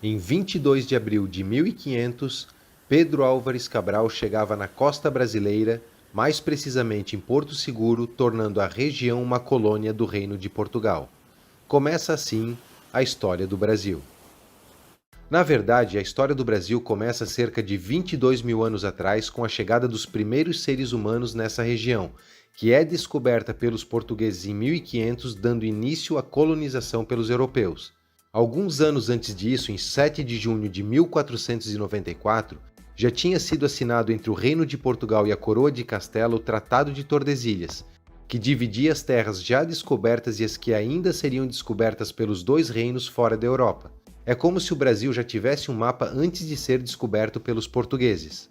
Em 22 de abril de 1500, Pedro Álvares Cabral chegava na costa brasileira, mais precisamente em Porto Seguro, tornando a região uma colônia do Reino de Portugal. Começa assim a história do Brasil. Na verdade, a história do Brasil começa cerca de 22 mil anos atrás com a chegada dos primeiros seres humanos nessa região, que é descoberta pelos portugueses em 1500, dando início à colonização pelos europeus. Alguns anos antes disso, em 7 de junho de 1494, já tinha sido assinado entre o Reino de Portugal e a Coroa de Castela o Tratado de Tordesilhas, que dividia as terras já descobertas e as que ainda seriam descobertas pelos dois reinos fora da Europa. É como se o Brasil já tivesse um mapa antes de ser descoberto pelos portugueses.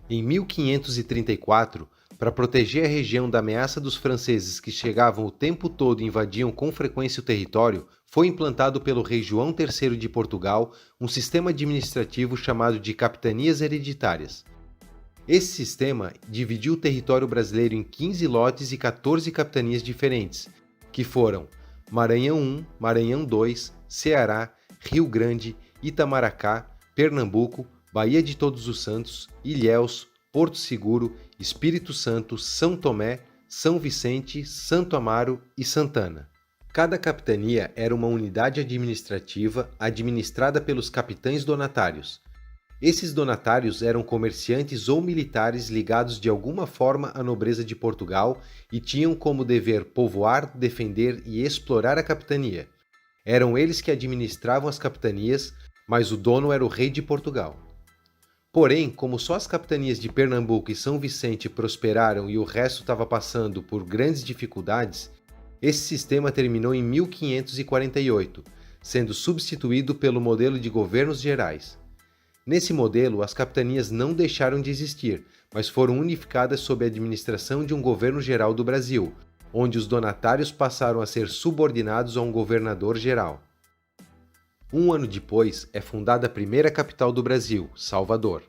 Em 1534, para proteger a região da ameaça dos franceses que chegavam o tempo todo e invadiam com frequência o território, foi implantado pelo rei João III de Portugal um sistema administrativo chamado de capitanias hereditárias. Esse sistema dividiu o território brasileiro em 15 lotes e 14 capitanias diferentes, que foram Maranhão I, Maranhão II, Ceará, Rio Grande, Itamaracá, Pernambuco, Baía de Todos os Santos, Ilhéus, Porto Seguro, Espírito Santo, São Tomé, São Vicente, Santo Amaro e Santana. Cada capitania era uma unidade administrativa administrada pelos capitães donatários. Esses donatários eram comerciantes ou militares ligados de alguma forma à nobreza de Portugal e tinham como dever povoar, defender e explorar a capitania. Eram eles que administravam as capitanias, mas o dono era o rei de Portugal. Porém, como só as capitanias de Pernambuco e São Vicente prosperaram e o resto estava passando por grandes dificuldades, esse sistema terminou em 1548, sendo substituído pelo modelo de governos gerais. Nesse modelo, as capitanias não deixaram de existir, mas foram unificadas sob a administração de um governo geral do Brasil, onde os donatários passaram a ser subordinados a um governador geral. Um ano depois, é fundada a primeira capital do Brasil, Salvador.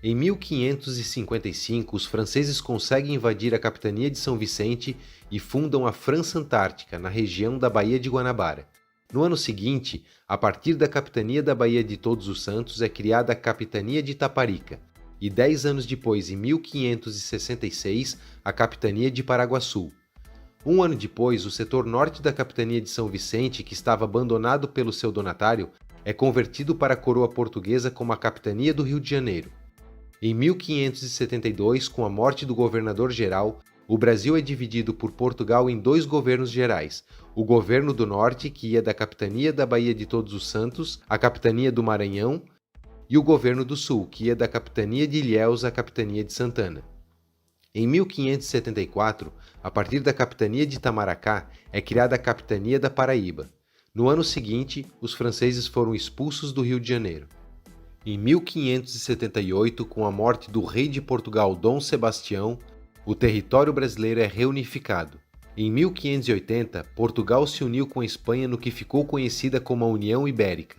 Em 1555, os franceses conseguem invadir a capitania de São Vicente e fundam a França Antártica, na região da Baía de Guanabara. No ano seguinte, a partir da capitania da Baía de Todos os Santos, é criada a capitania de Itaparica, e 10 anos depois, em 1566, a capitania de Paraguaçu. Um ano depois, o setor norte da capitania de São Vicente, que estava abandonado pelo seu donatário, é convertido para a coroa portuguesa como a capitania do Rio de Janeiro. Em 1572, com a morte do governador-geral, o Brasil é dividido por Portugal em dois governos gerais, o governo do norte, que ia da capitania da Baía de Todos os Santos à capitania do Maranhão, e o governo do sul, que ia da capitania de Ilhéus à capitania de Santana. Em 1574, a partir da capitania de Itamaracá, é criada a capitania da Paraíba. No ano seguinte, os franceses foram expulsos do Rio de Janeiro. Em 1578, com a morte do rei de Portugal Dom Sebastião, o território brasileiro é reunificado. Em 1580, Portugal se uniu com a Espanha no que ficou conhecida como a União Ibérica.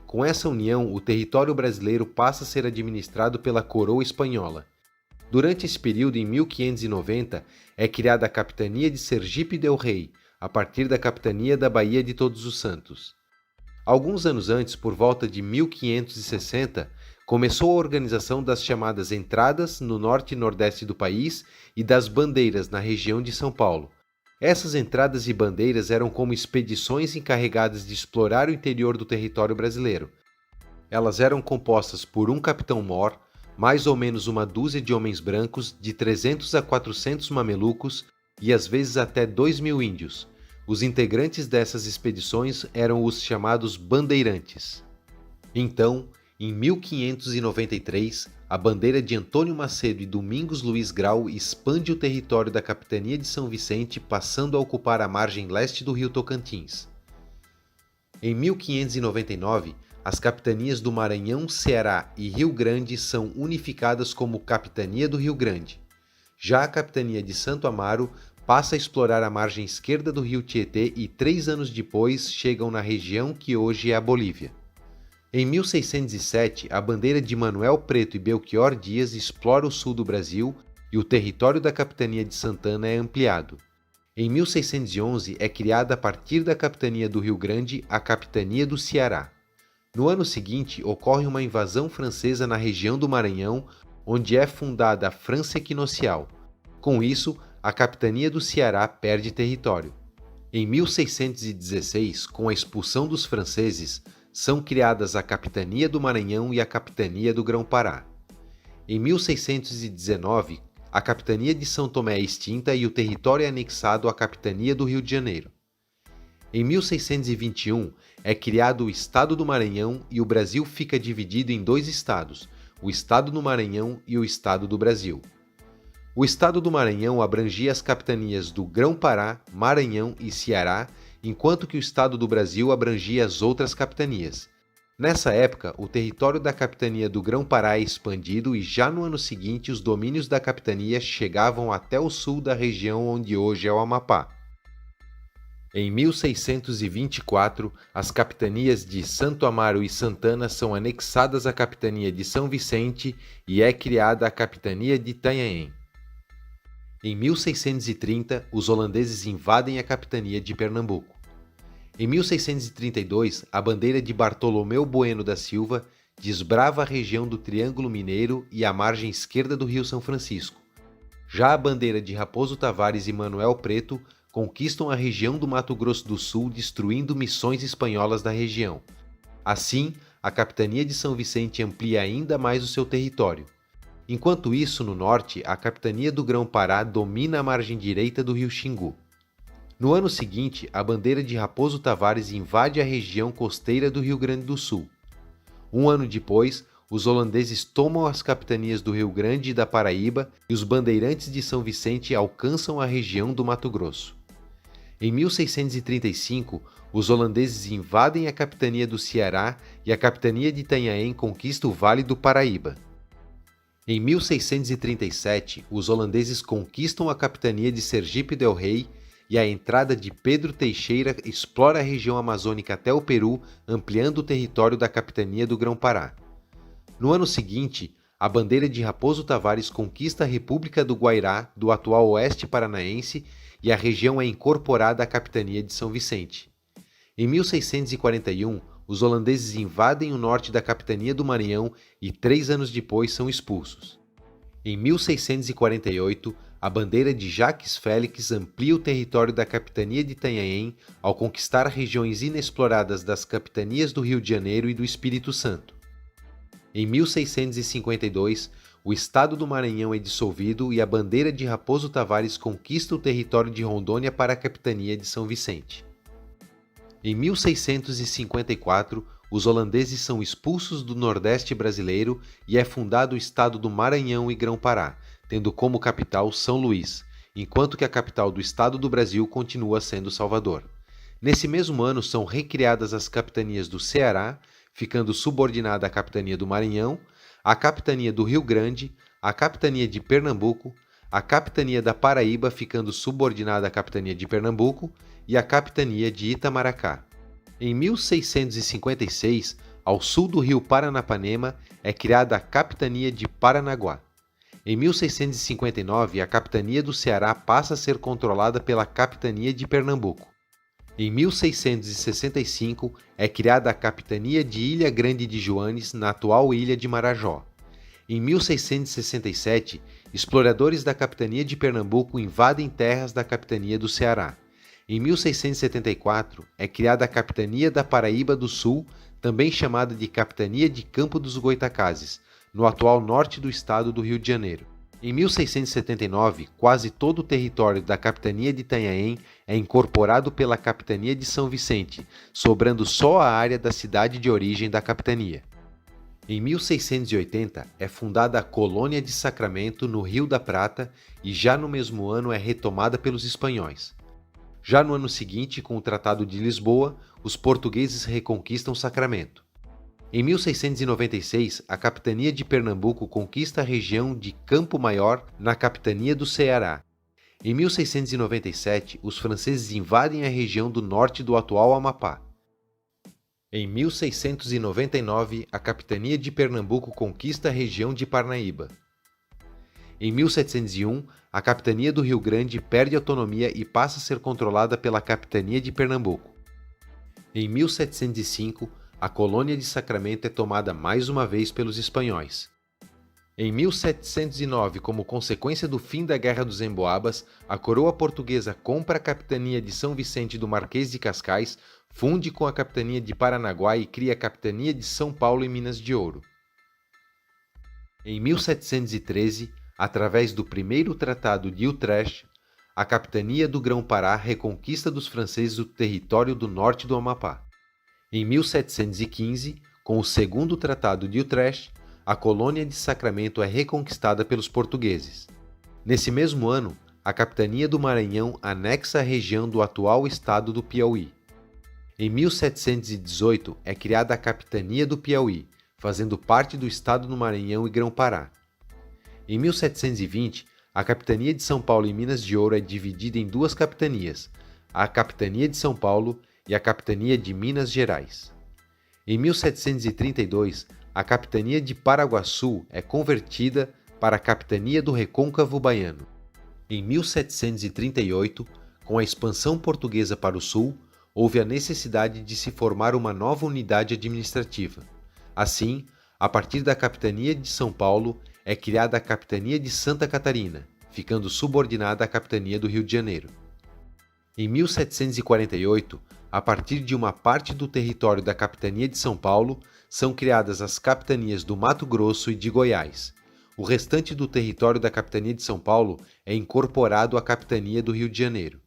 Com essa união, o território brasileiro passa a ser administrado pela coroa espanhola. Durante esse período, em 1590, é criada a capitania de Sergipe del Rei, a partir da capitania da Baía de Todos os Santos. Alguns anos antes, por volta de 1560, começou a organização das chamadas entradas no norte e nordeste do país e das bandeiras na região de São Paulo. Essas entradas e bandeiras eram como expedições encarregadas de explorar o interior do território brasileiro. Elas eram compostas por um capitão-mor, mais ou menos uma dúzia de homens brancos, de 300 a 400 mamelucos e às vezes até 2.000 índios. Os integrantes dessas expedições eram os chamados bandeirantes. Então, em 1593, a bandeira de Antônio Macedo e Domingos Luiz Grau expande o território da capitania de São Vicente, passando a ocupar a margem leste do rio Tocantins. Em 1599, as capitanias do Maranhão, Ceará e Rio Grande são unificadas como Capitania do Rio Grande. Já a capitania de Santo Amaro passa a explorar a margem esquerda do rio Tietê e 3 anos depois chegam na região que hoje é a Bolívia. Em 1607, a bandeira de Manuel Preto e Belchior Dias explora o sul do Brasil e o território da capitania de Santana é ampliado. Em 1611, é criada a partir da capitania do Rio Grande a capitania do Ceará. No ano seguinte, ocorre uma invasão francesa na região do Maranhão, onde é fundada a França Equinocial. Com isso, a capitania do Ceará perde território. Em 1616, com a expulsão dos franceses, são criadas a Capitania do Maranhão e a Capitania do Grão-Pará. Em 1619, a Capitania de São Tomé é extinta e o território é anexado à Capitania do Rio de Janeiro. Em 1621, é criado o Estado do Maranhão e o Brasil fica dividido em dois estados, o Estado do Maranhão e o Estado do Brasil. O Estado do Maranhão abrangia as capitanias do Grão-Pará, Maranhão e Ceará, enquanto que o Estado do Brasil abrangia as outras capitanias. Nessa época, o território da capitania do Grão-Pará é expandido e já no ano seguinte os domínios da capitania chegavam até o sul da região onde hoje é o Amapá. Em 1624, as capitanias de Santo Amaro e Santana são anexadas à capitania de São Vicente e é criada a capitania de Itanhaém. Em 1630, os holandeses invadem a capitania de Pernambuco. Em 1632, a bandeira de Bartolomeu Bueno da Silva desbrava a região do Triângulo Mineiro e a margem esquerda do Rio São Francisco. Já a bandeira de Raposo Tavares e Manuel Preto conquistam a região do Mato Grosso do Sul, destruindo missões espanholas da região. Assim, a capitania de São Vicente amplia ainda mais o seu território. Enquanto isso, no norte, a capitania do Grão-Pará domina a margem direita do rio Xingu. No ano seguinte, a bandeira de Raposo Tavares invade a região costeira do Rio Grande do Sul. Um ano depois, os holandeses tomam as capitanias do Rio Grande e da Paraíba e os bandeirantes de São Vicente alcançam a região do Mato Grosso. Em 1635, os holandeses invadem a capitania do Ceará e a capitania de Itanhaém conquista o Vale do Paraíba. Em 1637, os holandeses conquistam a capitania de Sergipe del Rei e a entrada de Pedro Teixeira explora a região amazônica até o Peru, ampliando o território da capitania do Grão-Pará. No ano seguinte, a bandeira de Raposo Tavares conquista a República do Guairá, do atual Oeste Paranaense, e a região é incorporada à capitania de São Vicente. Em 1641, os holandeses invadem o norte da capitania do Maranhão e 3 anos depois são expulsos. Em 1648, a bandeira de Jacques Félix amplia o território da capitania de Itanhaém ao conquistar regiões inexploradas das capitanias do Rio de Janeiro e do Espírito Santo. Em 1652, o Estado do Maranhão é dissolvido e a bandeira de Raposo Tavares conquista o território de Rondônia para a capitania de São Vicente. Em 1654, os holandeses são expulsos do Nordeste brasileiro e é fundado o Estado do Maranhão e Grão-Pará, tendo como capital São Luís, enquanto que a capital do Estado do Brasil continua sendo Salvador. Nesse mesmo ano são recriadas as capitanias do Ceará, ficando subordinada à capitania do Maranhão, a capitania do Rio Grande, a capitania de Pernambuco, a capitania da Paraíba ficando subordinada à capitania de Pernambuco e a capitania de Itamaracá. Em 1656, ao sul do rio Paranapanema, é criada a capitania de Paranaguá. Em 1659, a capitania do Ceará passa a ser controlada pela capitania de Pernambuco. Em 1665, é criada a capitania de Ilha Grande de Joanes, na atual ilha de Marajó. Em 1667, exploradores da capitania de Pernambuco invadem terras da capitania do Ceará. Em 1674, é criada a capitania da Paraíba do Sul, também chamada de capitania de Campo dos Goitacazes, no atual norte do estado do Rio de Janeiro. Em 1679, quase todo o território da capitania de Itanhaém é incorporado pela capitania de São Vicente, sobrando só a área da cidade de origem da capitania. Em 1680, é fundada a Colônia de Sacramento, no Rio da Prata, e já no mesmo ano é retomada pelos espanhóis. Já no ano seguinte, com o Tratado de Lisboa, os portugueses reconquistam Sacramento. Em 1696, a capitania de Pernambuco conquista a região de Campo Maior, na capitania do Ceará. Em 1697, os franceses invadem a região do norte do atual Amapá. Em 1699, a capitania de Pernambuco conquista a região de Parnaíba. Em 1701, a capitania do Rio Grande perde autonomia e passa a ser controlada pela capitania de Pernambuco. Em 1705, A colônia de Sacramento é tomada mais uma vez pelos espanhóis. Em 1709, como consequência do fim da Guerra dos Emboabas, a coroa portuguesa compra a capitania de São Vicente do Marquês de Cascais, funde com a capitania de Paranaguá e cria a capitania de São Paulo e Minas de Ouro. Em 1713, através do primeiro Tratado de Utrecht, a capitania do Grão-Pará reconquista dos franceses o território do norte do Amapá. Em 1715, com o segundo Tratado de Utrecht, a colônia de Sacramento é reconquistada pelos portugueses. Nesse mesmo ano, a capitania do Maranhão anexa a região do atual estado do Piauí. Em 1718 é criada a capitania do Piauí, fazendo parte do estado do Maranhão e Grão-Pará. Em 1720, a capitania de São Paulo e Minas de Ouro é dividida em duas capitanias, a capitania de São Paulo e a capitania de Minas Gerais. Em 1732, a capitania de Paraguaçu é convertida para a capitania do Recôncavo Baiano. Em 1738, com a expansão portuguesa para o sul, houve a necessidade de se formar uma nova unidade administrativa. Assim, a partir da capitania de São Paulo, é criada a capitania de Santa Catarina, ficando subordinada à capitania do Rio de Janeiro. Em 1748, a partir de uma parte do território da capitania de São Paulo, são criadas as capitanias do Mato Grosso e de Goiás. O restante do território da capitania de São Paulo é incorporado à capitania do Rio de Janeiro.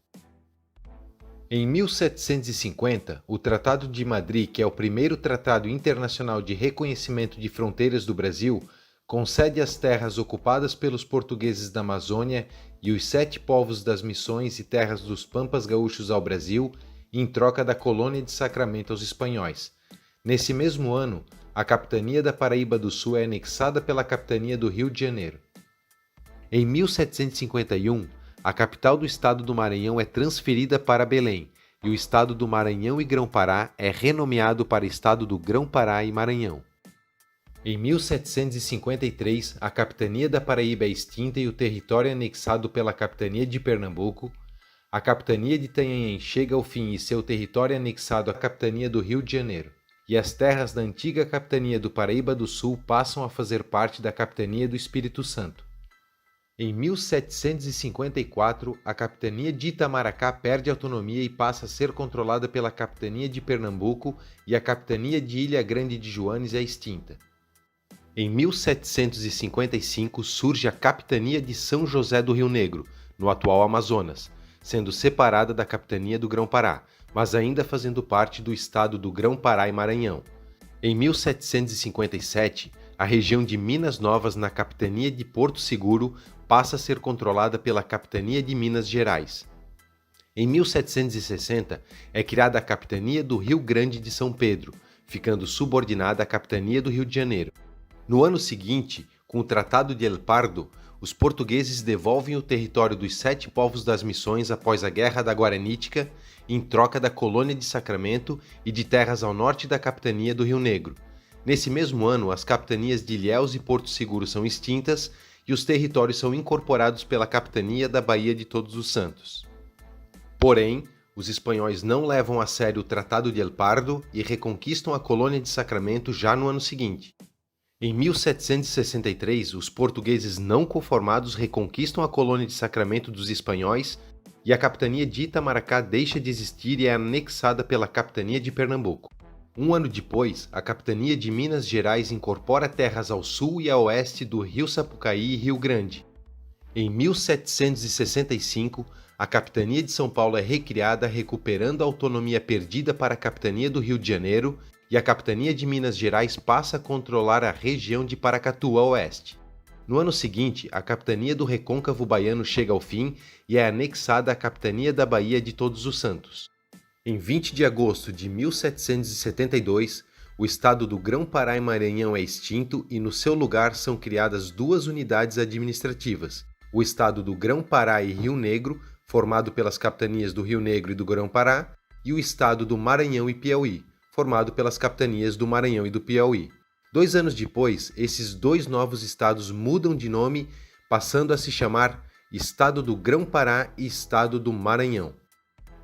Em 1750, o Tratado de Madrid, que é o primeiro tratado internacional de reconhecimento de fronteiras do Brasil, concede as terras ocupadas pelos portugueses da Amazônia e os 7 povos das Missões e terras dos Pampas Gaúchos ao Brasil, em troca da colônia de Sacramento aos espanhóis. Nesse mesmo ano, a capitania da Paraíba do Sul é anexada pela capitania do Rio de Janeiro. Em 1751, a capital do estado do Maranhão é transferida para Belém, e o estado do Maranhão e Grão-Pará é renomeado para estado do Grão-Pará e Maranhão. Em 1753, a capitania da Paraíba é extinta e o território é anexado pela capitania de Pernambuco. A capitania de Itanhaém chega ao fim e seu território é anexado à capitania do Rio de Janeiro. E as terras da antiga capitania do Paraíba do Sul passam a fazer parte da capitania do Espírito Santo. Em 1754, a capitania de Itamaracá perde autonomia e passa a ser controlada pela capitania de Pernambuco e a capitania de Ilha Grande de Joanes é extinta. Em 1755 surge a capitania de São José do Rio Negro, no atual Amazonas, sendo separada da capitania do Grão-Pará, mas ainda fazendo parte do estado do Grão-Pará e Maranhão. Em 1757, a região de Minas Novas, na capitania de Porto Seguro, passa a ser controlada pela capitania de Minas Gerais. Em 1760, é criada a capitania do Rio Grande de São Pedro, ficando subordinada à capitania do Rio de Janeiro. No ano seguinte, com o Tratado de El Pardo, os portugueses devolvem o território dos 7 povos das Missões após a Guerra da Guaranítica, em troca da colônia de Sacramento e de terras ao norte da capitania do Rio Negro. Nesse mesmo ano, as capitanias de Ilhéus e Porto Seguro são extintas e os territórios são incorporados pela capitania da Baía de Todos os Santos. Porém, os espanhóis não levam a sério o Tratado de El Pardo e reconquistam a colônia de Sacramento já no ano seguinte. Em 1763, os portugueses não conformados reconquistam a colônia de Sacramento dos espanhóis e a capitania de Itamaracá deixa de existir e é anexada pela capitania de Pernambuco. Um ano depois, a capitania de Minas Gerais incorpora terras ao sul e a oeste do Rio Sapucaí e Rio Grande. Em 1765, a capitania de São Paulo é recriada, recuperando a autonomia perdida para a capitania do Rio de Janeiro, e a capitania de Minas Gerais passa a controlar a região de Paracatu a oeste. No ano seguinte, a capitania do Recôncavo Baiano chega ao fim e é anexada à capitania da Baía de Todos os Santos. Em 20 de agosto de 1772, o estado do Grão-Pará e Maranhão é extinto e no seu lugar são criadas 2 unidades administrativas, o estado do Grão-Pará e Rio Negro, formado pelas capitanias do Rio Negro e do Grão-Pará, e o estado do Maranhão e Piauí, formado pelas capitanias do Maranhão e do Piauí. 2 anos depois, esses 2 novos estados mudam de nome, passando a se chamar Estado do Grão-Pará e Estado do Maranhão.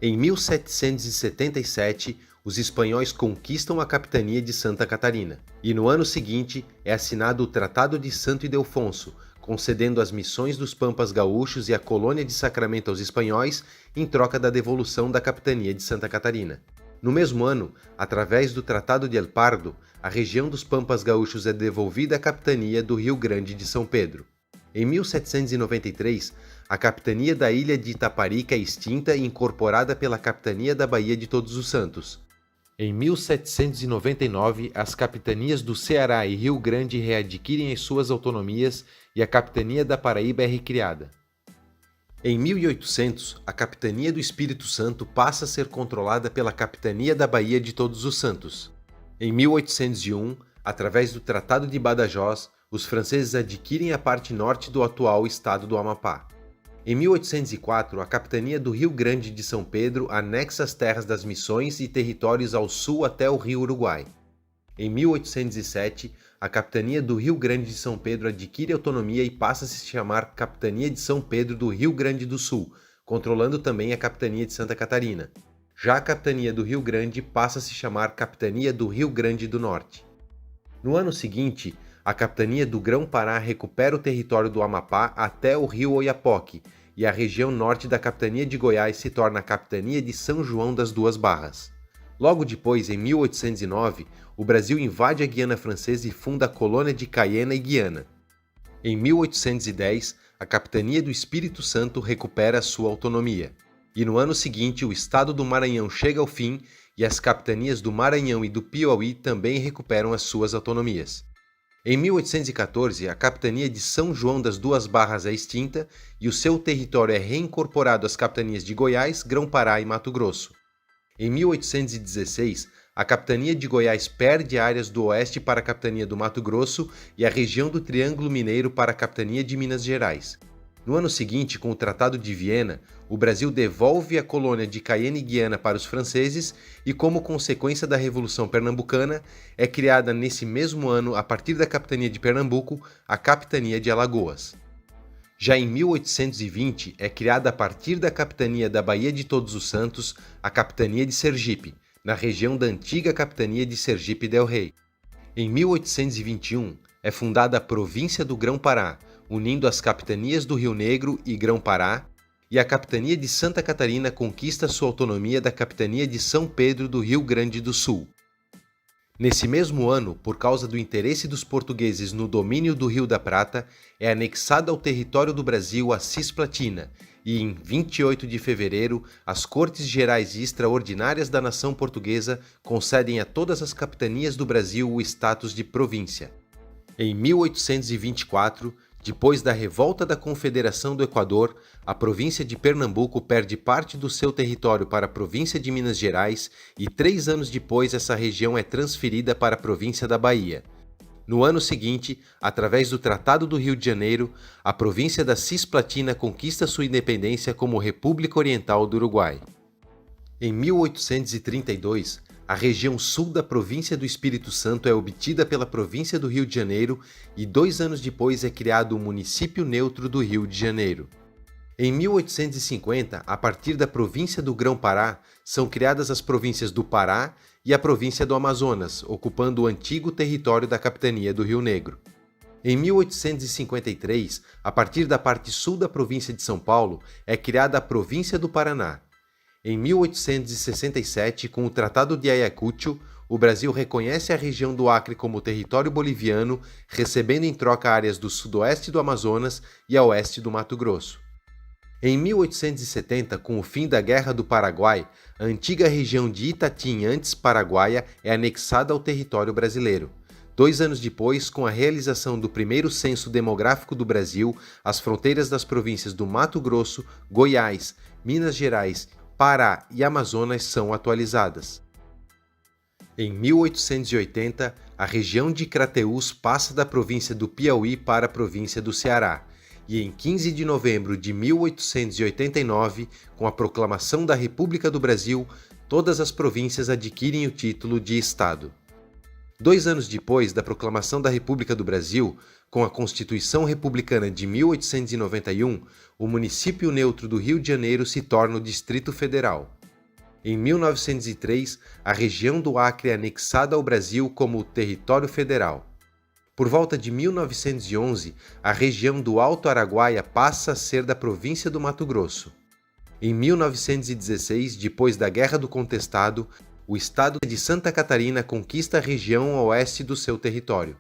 Em 1777, os espanhóis conquistam a capitania de Santa Catarina. E no ano seguinte é assinado o Tratado de Santo Ildefonso, concedendo as missões dos Pampas Gaúchos e a colônia de Sacramento aos espanhóis em troca da devolução da capitania de Santa Catarina. No mesmo ano, através do Tratado de El Pardo, a região dos Pampas Gaúchos é devolvida à capitania do Rio Grande de São Pedro. Em 1793, a capitania da ilha de Itaparica é extinta e incorporada pela capitania da Baía de Todos os Santos. Em 1799, as capitanias do Ceará e Rio Grande readquirem as suas autonomias e a capitania da Paraíba é recriada. Em 1800, a capitania do Espírito Santo passa a ser controlada pela capitania da Baía de Todos os Santos. Em 1801, através do Tratado de Badajoz, os franceses adquirem a parte norte do atual estado do Amapá. Em 1804, a capitania do Rio Grande de São Pedro anexa as terras das Missões e territórios ao sul até o Rio Uruguai. Em 1807, a capitania do Rio Grande de São Pedro adquire autonomia e passa a se chamar Capitania de São Pedro do Rio Grande do Sul, controlando também a capitania de Santa Catarina. Já a capitania do Rio Grande passa a se chamar Capitania do Rio Grande do Norte. No ano seguinte, a capitania do Grão-Pará recupera o território do Amapá até o rio Oiapoque, e a região norte da capitania de Goiás se torna a capitania de São João das Duas Barras. Logo depois, em 1809, o Brasil invade a Guiana Francesa e funda a colônia de Cayena e Guiana. Em 1810, a capitania do Espírito Santo recupera sua autonomia. E no ano seguinte, o estado do Maranhão chega ao fim e as capitanias do Maranhão e do Piauí também recuperam as suas autonomias. Em 1814, a capitania de São João das Duas Barras é extinta e o seu território é reincorporado às capitanias de Goiás, Grão-Pará e Mato Grosso. Em 1816, a capitania de Goiás perde áreas do oeste para a capitania do Mato Grosso e a região do Triângulo Mineiro para a capitania de Minas Gerais. No ano seguinte, com o Tratado de Viena, o Brasil devolve a colônia de Cayena e Guiana para os franceses e, como consequência da Revolução Pernambucana, é criada nesse mesmo ano, a partir da capitania de Pernambuco, a capitania de Alagoas. Já em 1820, é criada a partir da capitania da Baía de Todos os Santos, a capitania de Sergipe, na região da antiga capitania de Sergipe del Rei. Em 1821, é fundada a província do Grão-Pará, unindo as capitanias do Rio Negro e Grão-Pará, e a capitania de Santa Catarina conquista sua autonomia da capitania de São Pedro do Rio Grande do Sul. Nesse mesmo ano, por causa do interesse dos portugueses no domínio do Rio da Prata, é anexada ao território do Brasil a Cisplatina, e em 28 de fevereiro, as Cortes Gerais e Extraordinárias da nação portuguesa concedem a todas as capitanias do Brasil o status de província. Em 1824, depois da revolta da Confederação do Equador, a província de Pernambuco perde parte do seu território para a província de Minas Gerais e 3 anos depois essa região é transferida para a província da Bahia. No ano seguinte, através do Tratado do Rio de Janeiro, a província da Cisplatina conquista sua independência como República Oriental do Uruguai. Em 1832, a região sul da província do Espírito Santo é obtida pela província do Rio de Janeiro e 2 anos depois é criado o município neutro do Rio de Janeiro. Em 1850, a partir da província do Grão-Pará, são criadas as províncias do Pará e a província do Amazonas, ocupando o antigo território da capitania do Rio Negro. Em 1853, a partir da parte sul da província de São Paulo, é criada a província do Paraná. Em 1867, com o Tratado de Ayacucho, o Brasil reconhece a região do Acre como território boliviano, recebendo em troca áreas do sudoeste do Amazonas e a oeste do Mato Grosso. Em 1870, com o fim da Guerra do Paraguai, a antiga região de Itatim, antes Paraguaia, é anexada ao território brasileiro. 2 anos depois, com a realização do primeiro censo demográfico do Brasil, as fronteiras das províncias do Mato Grosso, Goiás, Minas Gerais, Pará e Amazonas são atualizadas. Em 1880, a região de Crateús passa da província do Piauí para a província do Ceará, e em 15 de novembro de 1889, com a proclamação da República do Brasil, todas as províncias adquirem o título de Estado. 2 anos depois da proclamação da República do Brasil, com a Constituição Republicana de 1891, o município neutro do Rio de Janeiro se torna o Distrito Federal. Em 1903, a região do Acre é anexada ao Brasil como território federal. Por volta de 1911, a região do Alto Araguaia passa a ser da província do Mato Grosso. Em 1916, depois da Guerra do Contestado, o estado de Santa Catarina conquista a região a oeste do seu território.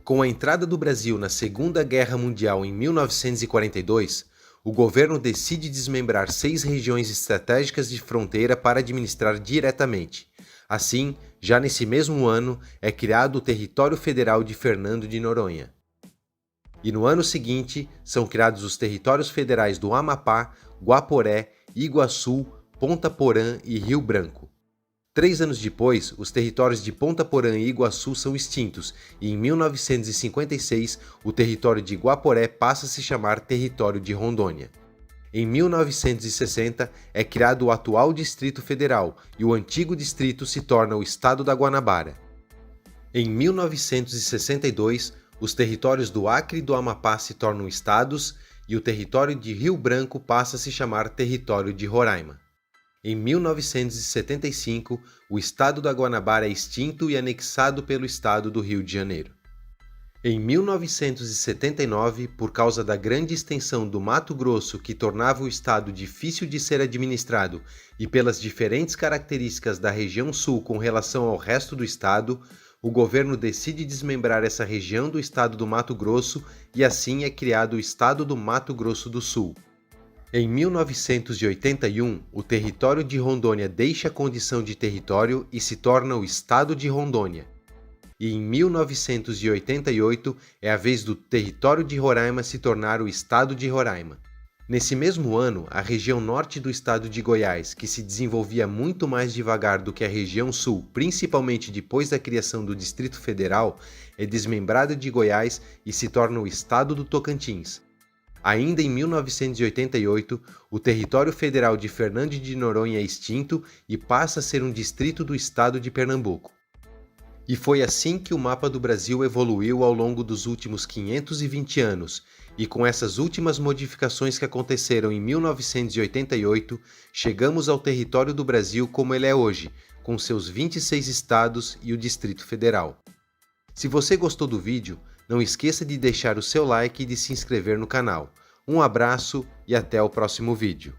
Com a entrada do Brasil na Segunda Guerra Mundial em 1942, o governo decide desmembrar 6 regiões estratégicas de fronteira para administrar diretamente. Assim, já nesse mesmo ano, é criado o Território Federal de Fernando de Noronha. E no ano seguinte, são criados os territórios federais do Amapá, Guaporé, Iguaçu, Ponta Porã e Rio Branco. 3 anos depois, os territórios de Ponta Porã e Iguaçu são extintos e em 1956 o território de Guaporé passa a se chamar Território de Rondônia. Em 1960 é criado o atual Distrito Federal e o antigo distrito se torna o Estado da Guanabara. Em 1962, os territórios do Acre e do Amapá se tornam estados e o território de Rio Branco passa a se chamar Território de Roraima. Em 1975, o estado da Guanabara é extinto e anexado pelo estado do Rio de Janeiro. Em 1979, por causa da grande extensão do Mato Grosso que tornava o estado difícil de ser administrado e pelas diferentes características da região sul com relação ao resto do estado, o governo decide desmembrar essa região do estado do Mato Grosso e assim é criado o estado do Mato Grosso do Sul. Em 1981, o território de Rondônia deixa a condição de território e se torna o Estado de Rondônia. E em 1988 é a vez do território de Roraima se tornar o Estado de Roraima. Nesse mesmo ano, a região norte do estado de Goiás, que se desenvolvia muito mais devagar do que a região sul, principalmente depois da criação do Distrito Federal, é desmembrada de Goiás e se torna o Estado do Tocantins. Ainda em 1988, o território federal de Fernando de Noronha é extinto e passa a ser um distrito do estado de Pernambuco. E foi assim que o mapa do Brasil evoluiu ao longo dos últimos 520 anos, e com essas últimas modificações que aconteceram em 1988, chegamos ao território do Brasil como ele é hoje, com seus 26 estados e o Distrito Federal. Se você gostou do vídeo, não esqueça de deixar o seu like e de se inscrever no canal. Um abraço e até o próximo vídeo.